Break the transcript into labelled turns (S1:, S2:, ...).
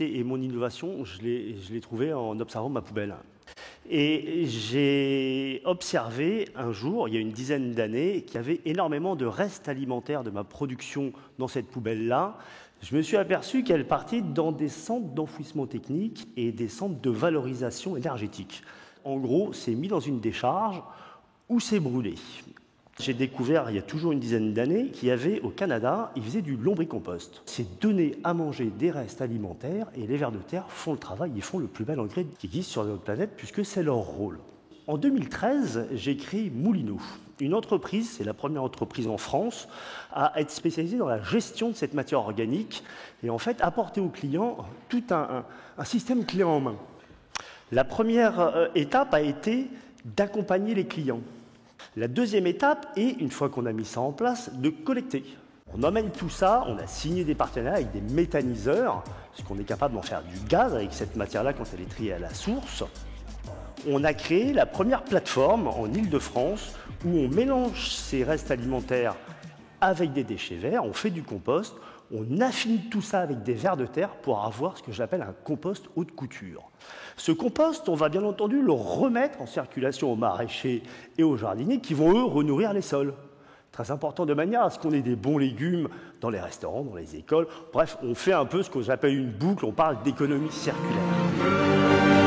S1: créativité et mon innovation, je l'ai trouvée en observant ma poubelle. Et j'ai observé un jour, il y a une dizaine d'années, qu'il y avait énormément de restes alimentaires de ma production dans cette poubelle-là. Je me suis aperçu qu'elle partait dans des centres d'enfouissement technique et des centres de valorisation énergétique. En gros, c'est mis dans une décharge ou c'est brûlé. J'ai découvert, il y a toujours une dizaine d'années, qu'il y avait au Canada, ils faisaient du lombricompost. C'est donner à manger des restes alimentaires et les vers de terre font le travail, ils font le plus bel engrais qui existe sur notre planète puisque c'est leur rôle. En 2013, j'ai créé Moulineau, une entreprise, c'est la première entreprise en France à être spécialisée dans la gestion de cette matière organique et en fait apporter aux clients tout un système clé en main. La première étape a été d'accompagner les clients. La deuxième étape est, une fois qu'on a mis ça en place, de collecter. On emmène tout ça, on a signé des partenariats avec des méthaniseurs, parce qu'on est capable d'en faire du gaz avec cette matière-là quand elle est triée à la source. On a créé la première plateforme en Île-de-France où on mélange ces restes alimentaires avec des déchets verts, on fait du compost, on affine tout ça avec des vers de terre pour avoir ce que j'appelle un compost haute couture. Ce compost, on va bien entendu le remettre en circulation aux maraîchers et aux jardiniers qui vont, eux, renourrir les sols. Très important de manière à ce qu'on ait des bons légumes dans les restaurants, dans les écoles. Bref, on fait un peu ce que j'appelle une boucle, on parle d'économie circulaire.